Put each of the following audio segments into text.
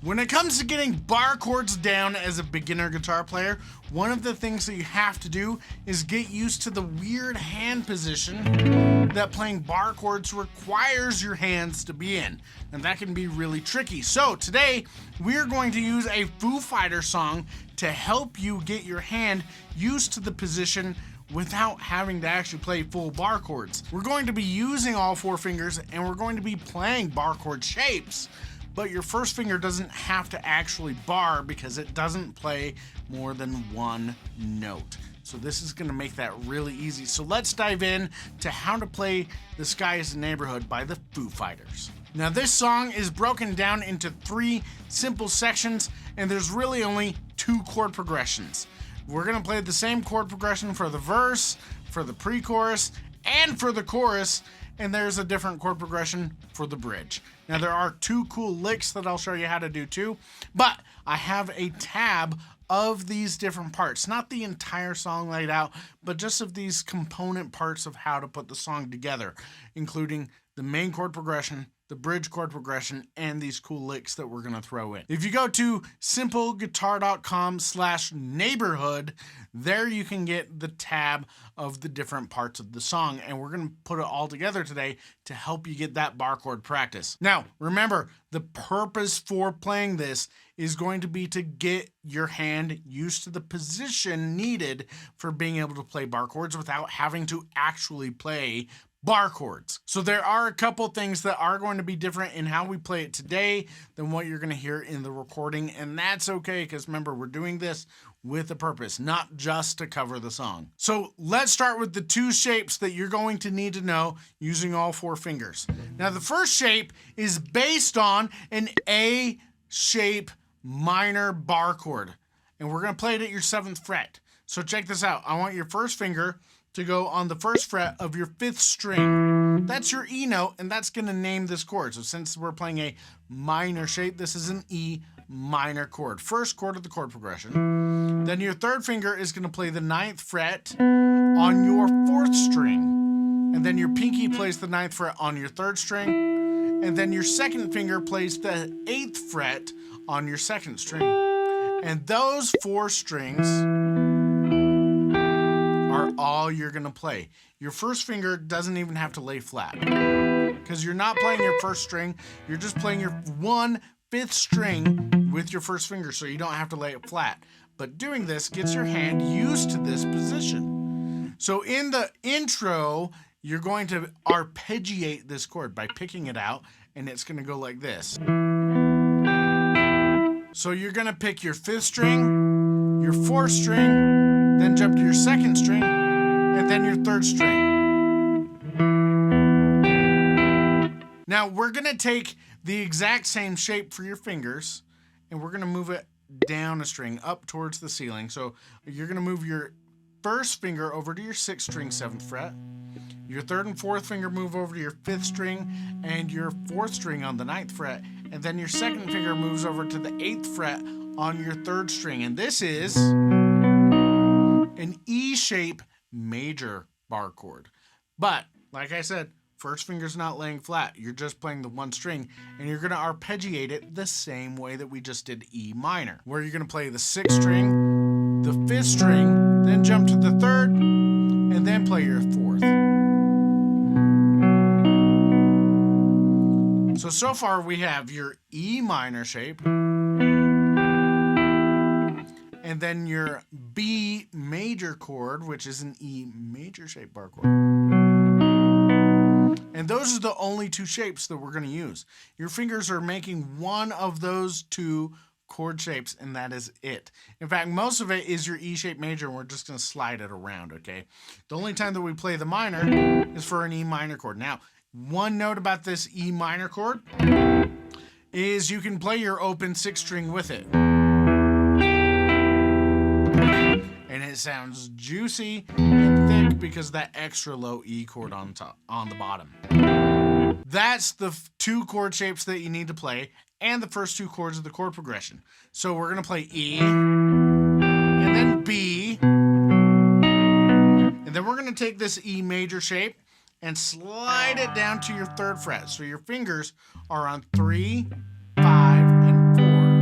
When it comes to getting bar chords down as a beginner guitar player, one of the things that you have to do is get used to the weird hand position that playing bar chords requires your hands to be in. And that can be really tricky. So today, we're going to use a Foo Fighters song to help you get your hand used to the position without having to actually play full bar chords. We're going to be using all 4 fingers and we're going to be playing bar chord shapes. But your first finger doesn't have to actually bar because it doesn't play more than one note. So this is gonna make that really easy. So let's dive in to how to play The Sky is the Neighborhood by the Foo Fighters. Now this song is broken down into 3 simple sections and there's really only 2 chord progressions. We're gonna play the same chord progression for the verse, for the pre-chorus, and for the chorus, and there's a different chord progression for the bridge. Now there are 2 cool licks that I'll show you how to do too, but I have a tab of these different parts, not the entire song laid out, but just of these component parts of how to put the song together, including the main chord progression, the bridge chord progression, and these cool licks that we're gonna throw in. If you go to simpleguitar.com/neighborhood, there you can get the tab of the different parts of the song, and we're gonna put it all together today to help you get that bar chord practice. Now, remember, the purpose for playing this is going to be to get your hand used to the position needed for being able to play bar chords without having to actually play bar chords. So there are a couple things that are going to be different in how we play it today than what you're going to hear in the recording, and that's okay because remember, we're doing this with a purpose, not just to cover the song. So let's start with the 2 shapes that you're going to need to know using all 4 fingers. Now the first shape is based on an A shape minor bar chord, and we're going to play it at your 7th fret. So check this out. I want your first finger to go on the 1st fret of your 5th string. That's your E note, and that's gonna name this chord. So since we're playing a minor shape, this is an E minor chord. 1st chord of the chord progression. Then your 3rd finger is gonna play the 9th fret on your 4th string. And then your pinky plays the 9th fret on your 3rd string. And then your 2nd finger plays the 8th fret on your 2nd string. And those 4 strings are all you're gonna play. Your first finger doesn't even have to lay flat because you're not playing your 1st string, you're just playing your 1/5 string with your first finger, so you don't have to lay it flat. But doing this gets your hand used to this position. So in the intro, you're going to arpeggiate this chord by picking it out, and it's gonna go like this. So you're gonna pick your 5th string, your 4th string, then jump to your 2nd string, and then your 3rd string. Now we're gonna take the exact same shape for your fingers, and we're gonna move it down a string, up towards the ceiling. So you're gonna move your 1st finger over to your 6th string, 7th fret. Your 3rd and 4th finger move over to your 5th string and your 4th string on the 9th fret. And then your 2nd finger moves over to the 8th fret on your 3rd string. And this is an E shape major bar chord. But like I said, 1st finger's not laying flat. You're just playing the 1 string, and you're gonna arpeggiate it the same way that we just did E minor, where you're gonna play the 6th string, the 5th string, then jump to the 3rd, and then play your 4th. So far we have your E minor shape, and then your B major chord, which is an E major shape bar chord. And those are the only 2 shapes that we're gonna use. Your fingers are making one of those 2 chord shapes, and that is it. In fact, most of it is your E shape major, and we're just gonna slide it around, okay? The only time that we play the minor is for an E minor chord. Now, one note about this E minor chord is you can play your open 6th string with it. And it sounds juicy and thick because of that extra low E chord on top, on the bottom. That's the 2 chord shapes that you need to play, and the first 2 chords of the chord progression. So we're gonna play E, and then B, and then we're gonna take this E major shape and slide it down to your 3rd fret. So your fingers are on 3, 5, and 4.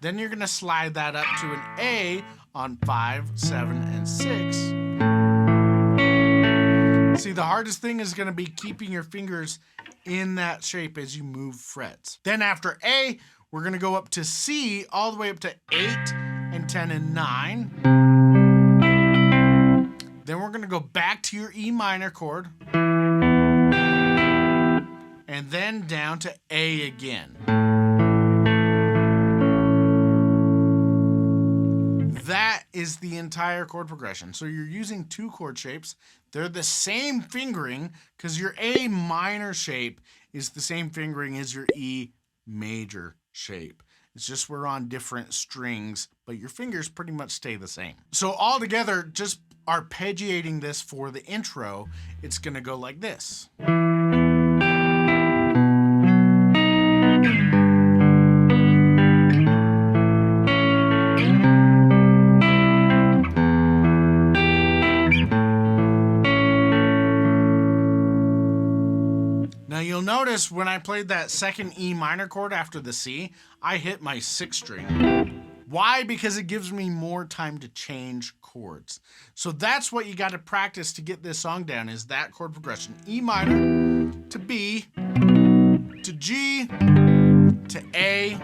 Then you're gonna slide that up to an A on 5, 7, and 6. See, the hardest thing is gonna be keeping your fingers in that shape as you move frets. Then after A, we're gonna go up to C, all the way up to 8 and 10 and 9. Then we're gonna go back to your E minor chord, and then down to A again. That is the entire chord progression. So you're using 2 chord shapes. They're the same fingering because your A minor shape is the same fingering as your E major shape. It's just we're on different strings, but your fingers pretty much stay the same. So all together, just arpeggiating this for the intro, it's gonna go like this. Now you'll notice when I played that second E minor chord after the C, I hit my 6th string. Why? Because it gives me more time to change chords. So that's what you got to practice to get this song down, is that chord progression. E minor to B to G to A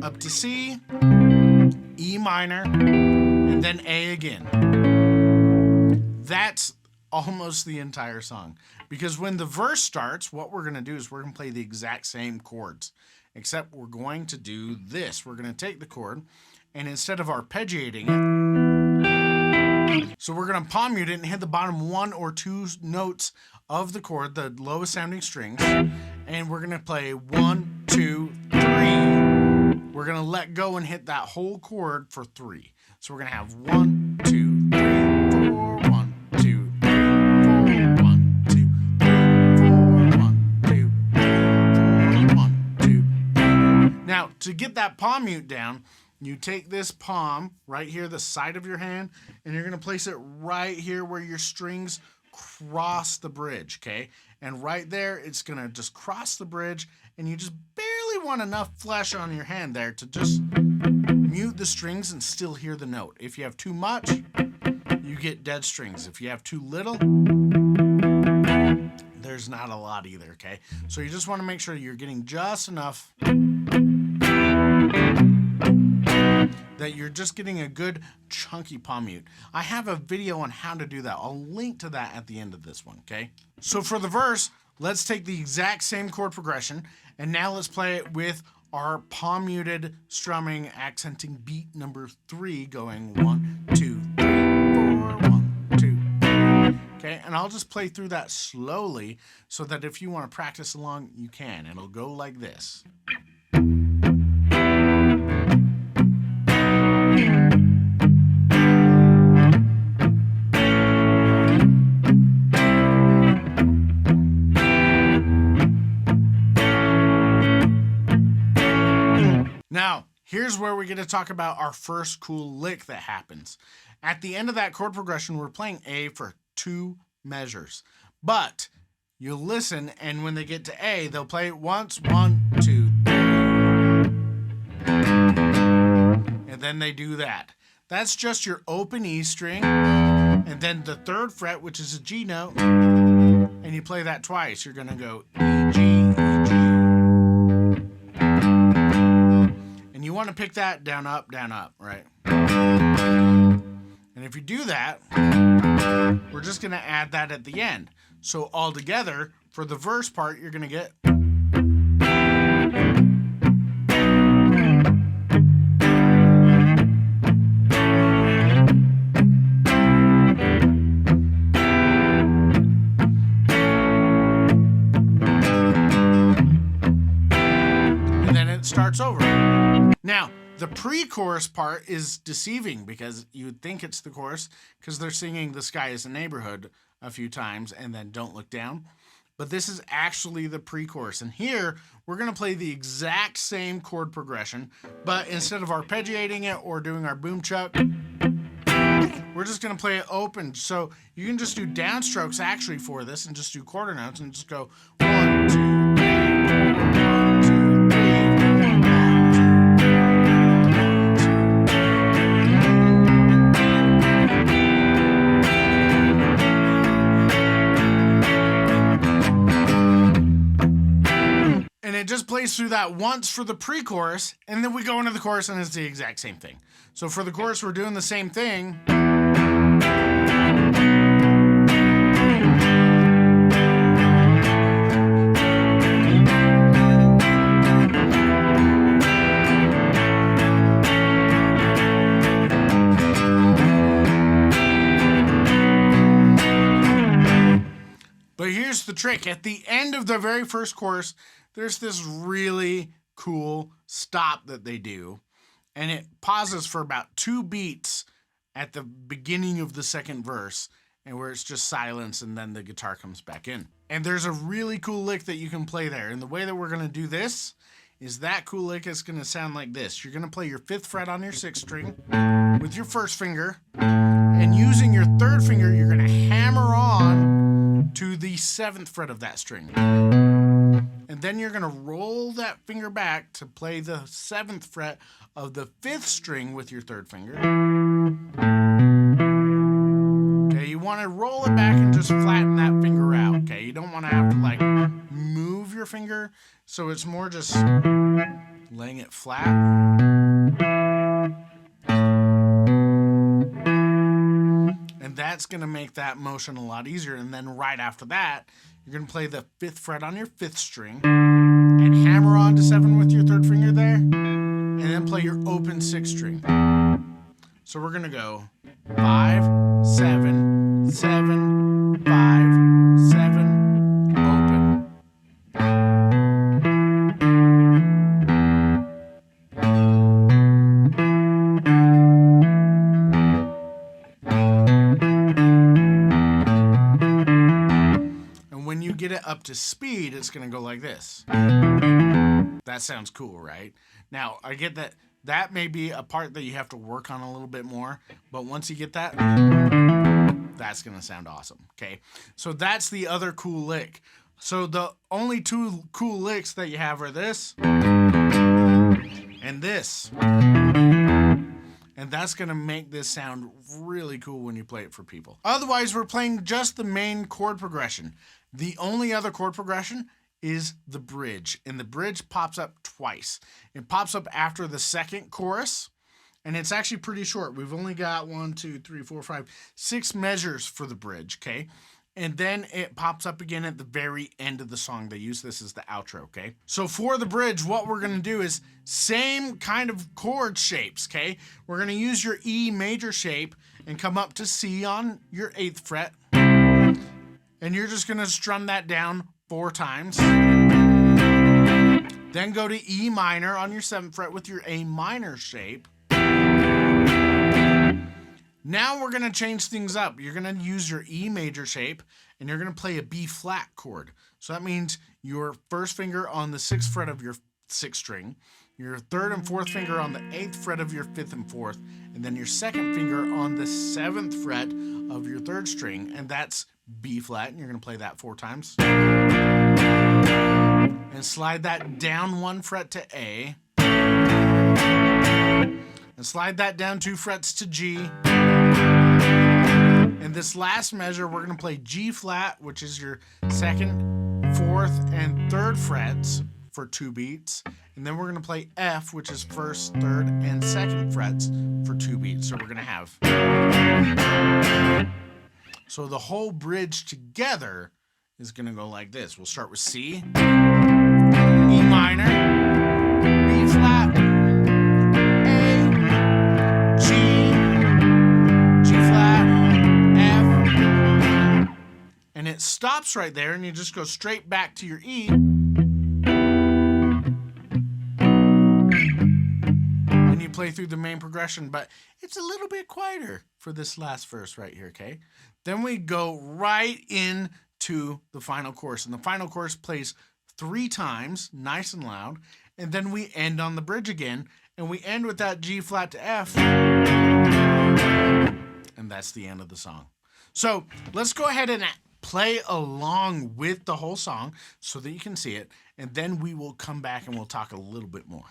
up to C, E minor, and then A again. That's almost the entire song. Because when the verse starts, what we're going to do is we're going to play the exact same chords, except we're going to do this. We're going to take the chord, and instead of arpeggiating it, so we're going to palm mute it and hit the bottom 1 or 2 notes of the chord, the lowest sounding strings, and we're going to play 1, 2, 3. We're going to let go and hit that whole chord for 3. So we're going to have 1, 2, 3, 4, 1, 2, 3, 4, 1, 2, 3, 4, 1, 2, 3, 4, 1, 2, 3. Now, to get that palm mute down, you take this palm right here, the side of your hand, and you're going to place it right here where your strings cross the bridge, okay? And right there, it's going to just cross the bridge, and you just barely want enough flesh on your hand there to just mute the strings and still hear the note. If you have too much, you get dead strings. If you have too little, there's not a lot either, okay? So you just want to make sure you're getting just enough that you're just getting a good chunky palm mute. I have a video on how to do that. I'll link to that at the end of this one, okay? So for the verse, let's take the exact same chord progression, and now let's play it with our palm muted strumming accenting beat number 3 going 1, 2, 3, 4, 1, 2, 3. Okay, and I'll just play through that slowly so that if you want to practice along, you can. It'll go like this. Now, here's where we get to talk about our first cool lick that happens. At the end of that chord progression, we're playing A for 2 measures. But you'll listen, and when they get to A, they'll play it once, 1, 2, 3. And then they do that. That's just your open E string, and then the 3rd fret, which is a G note, and you play that twice. You're going to go E, G, E, G. You want to pick that down, up, right? And if you do that, we're just going to add that at the end. So all together, for the verse part, you're going to get... And then it starts over. Now, the pre-chorus part is deceiving because you would think it's the chorus because they're singing "The Sky is a Neighborhood" a few times and then "Don't Look Down." But this is actually the pre-chorus. And here, we're going to play the exact same chord progression, but instead of arpeggiating it or doing our boom chuck, we're just going to play it open. So you can just do downstrokes actually for this and just do quarter notes and just go 1, 2, 3, 4, 1, 2, 3, 4, 1, 2, 3. it just plays through that once for the pre-chorus, and then we go into the chorus and it's the exact same thing. So for the chorus, we're doing the same thing. But here's the trick. At the end of the very first chorus, there's this really cool stop that they do. And it pauses for about 2 beats at the beginning of the second verse, and where it's just silence and then the guitar comes back in. And there's a really cool lick that you can play there. And the way that we're going to do this is that cool lick is going to sound like this. You're going to play your 5th fret on your 6th string with your 1st finger, and using your 3rd finger, you're going to hammer on to the 7th fret of that string. And then you're going to roll that finger back to play the 7th fret of the 5th string with your 3rd finger. Okay, you want to roll it back and just flatten that finger out. Okay, you don't want to have to like move your finger, so it's more just laying it flat. And that's going to make that motion a lot easier. And then right after that, you're going to play the 5th fret on your 5th string and hammer on to 7 with your 3rd finger there, and then play your open 6th string. So we're going to go 5, 7, 7, 5, 7, open. Get it up to speed, it's going to go like this. That sounds cool, right? Now, I get that that may be a part that you have to work on a little bit more, but once you get that, that's going to sound awesome, okay? So that's the other cool lick. So the only 2 cool licks that you have are this and this. And that's going to make this sound really cool when you play it for people. Otherwise, we're playing just the main chord progression. The only other chord progression is the bridge, and the bridge pops up twice. It pops up after the second chorus, and it's actually pretty short. We've only got 1, 2, 3, 4, 5, 6 measures for the bridge, okay? And then it pops up again at the very end of the song. They use this as the outro, okay? So for the bridge, what we're going to do is same kind of chord shapes, okay? We're going to use your E major shape and come up to C on your 8th fret. And you're just going to strum that down 4 times. Then go to E minor on your 7th fret with your A minor shape. Now we're going to change things up. You're going to use your E major shape, and you're going to play a B flat chord. So that means your 1st finger on the 6th fret of your 6th string, your 3rd and 4th finger on the 8th fret of your 5th and 4th, and then your 2nd finger on the 7th fret of your 3rd string, and that's B flat, and you're going to play that 4 times. And slide that down 1 fret to A. And slide that down 2 frets to G. And this last measure, we're going to play G flat, which is your 2nd, 4th, and 3rd frets for 2 beats. And then we're going to play F, which is 1st, 3rd, and 2nd frets for 2 beats. So we're going to have... So the whole bridge together is going to go like this. We'll start with C, E minor, B flat, A, G, G flat, F, and it stops right there, and you just go straight back to your E. And you play through the main progression, but it's a little bit quieter for this last verse right here, okay? Then we go right into the final chorus, and the final chorus plays 3 times, nice and loud, and then we end on the bridge again, and we end with that G flat to F, and that's the end of the song. So let's go ahead and play along with the whole song so that you can see it, and then we will come back and we'll talk a little bit more.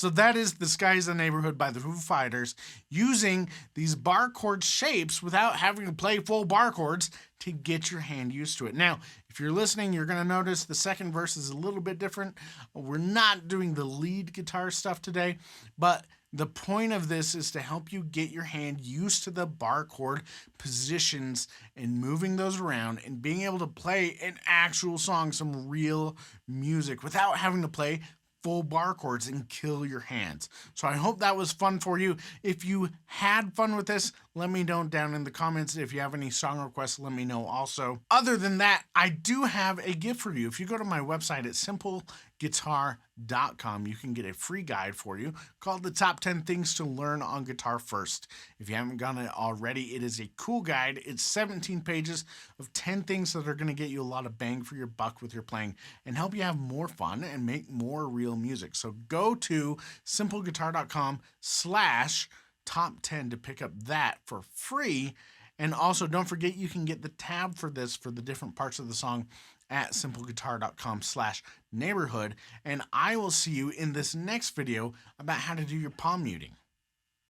So that is The Sky's the Neighborhood by the Foo Fighters, using these bar chord shapes without having to play full bar chords to get your hand used to it. Now, if you're listening, you're going to notice the second verse is a little bit different. We're not doing the lead guitar stuff today, but the point of this is to help you get your hand used to the bar chord positions and moving those around and being able to play an actual song, some real music, without having to play full bar chords and kill your hands. So I hope that was fun for you. If you had fun with this, let me know down in the comments. If you have any song requests, let me know also. Other than that, I do have a gift for you. If you go to my website at simpleguitar.com, you can get a free guide for you called The Top 10 Things to Learn on Guitar First. If you haven't gotten it already, it is a cool guide. It's 17 pages of 10 things that are going to get you a lot of bang for your buck with your playing and help you have more fun and make more real music. So go to simpleguitar.com/top 10 to pick up that for free. And also don't forget, you can get the tab for this for the different parts of the song at simpleguitar.com/neighborhood. And I will see you in this next video about how to do your palm muting.